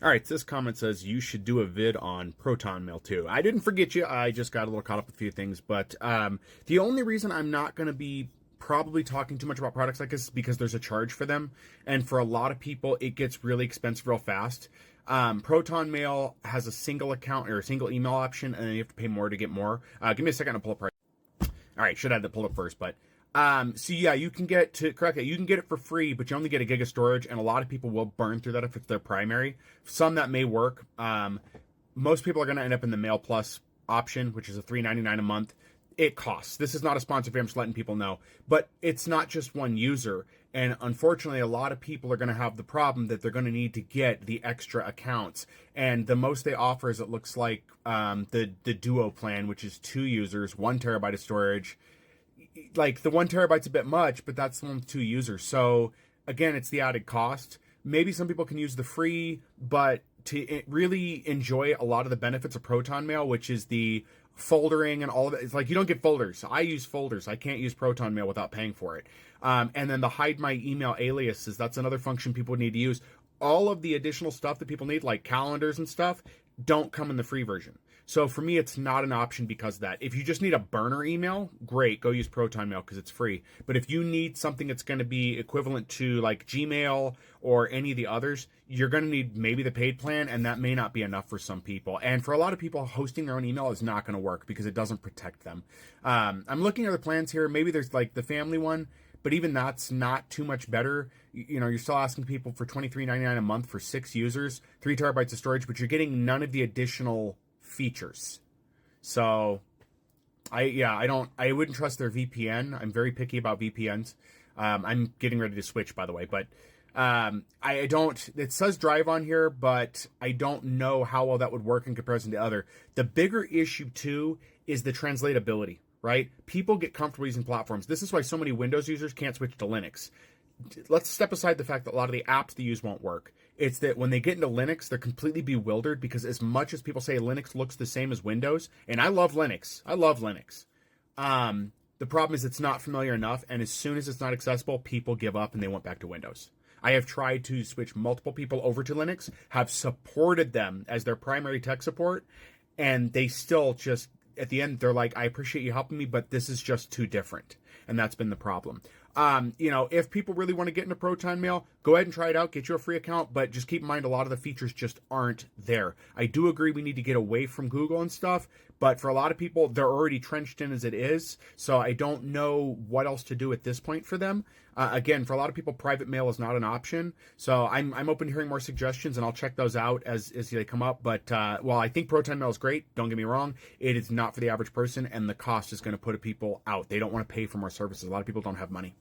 All right, so this comment says you should do a vid on Proton Mail too. I didn't forget you. I just got a little caught up with a few things, but the only reason I'm not going to be probably talking too much about products like this is because there's a charge for them, and for a lot of people, it gets really expensive real fast. Proton Mail has a single account or a single email option, and then you have to pay more to get more. Give me a second to pull up price. All right, should have had to pull it first, but so yeah, you can get to correct it. You can get it for free, but you only get a gig of storage, and a lot of people will burn through that if it's their primary. Some that may work. Most people are going to end up in the Mail Plus option, which is a $3.99 a month. It costs. This is not a sponsor video. I'm just letting people know, but it's not just one user, and unfortunately, a lot of people are going to have the problem that they're going to need to get the extra accounts, and the most they offer is it looks like the Duo plan, which is 2 users, 1 terabyte of storage. Like the 1 terabyte's a bit much, but that's the one with 2 users. So again, it's the added cost. Maybe some people can use the free, but to really enjoy a lot of the benefits of Proton Mail, which is the foldering and all of it, it's like you don't get folders. I use folders. I can't use Proton Mail without paying for it. And then the hide my email aliases, that's another function people need to use. All of the additional stuff that people need, like calendars and stuff, don't come in the free version. So for me, it's not an option because of that. If you just need a burner email, great, go use Proton Mail because it's free. But if you need something that's going to be equivalent to like Gmail or any of the others, you're going to need maybe the paid plan, and that may not be enough for some people. And for a lot of people, hosting their own email is not going to work because it doesn't protect them. I'm looking at the plans here. Maybe there's like the family one, but even that's not too much better. You know, you're still asking people for $23.99 a month for 6 users, 3 terabytes of storage, but you're getting none of the additional features. So I wouldn't trust their VPN. I'm very picky about VPNs. I'm getting ready to switch, by the way, but I don't, it says drive on here, but I don't know how well that would work in comparison to other. The bigger issue too is the translatability, right? People get comfortable using platforms. This is why so many Windows users can't switch to Linux. Let's step aside the fact that a lot of the apps they use won't work. It's that when they get into Linux, they're completely bewildered because as much as people say Linux looks the same as Windows, and I love Linux. The problem is it's not familiar enough, and as soon as it's not accessible, people give up and they went back to Windows. I have tried to switch multiple people over to Linux, have supported them as their primary tech support, and they still just, at the end, they're like, I appreciate you helping me, but this is just too different. And that's been the problem. If people really want to get into Proton Mail, go ahead and try it out, get you a free account, but just keep in mind a lot of the features just aren't there. I do agree we need to get away from Google and stuff, but for a lot of people, they're already trenched in as it is, so I don't know what else to do at this point for them. Again, for a lot of people, private mail is not an option, so I'm open to hearing more suggestions, and I'll check those out as they come up, but while I think Proton Mail is great, don't get me wrong, it is not for the average person, and the cost is going to put people out. They don't want to pay for more services. A lot of people don't have money.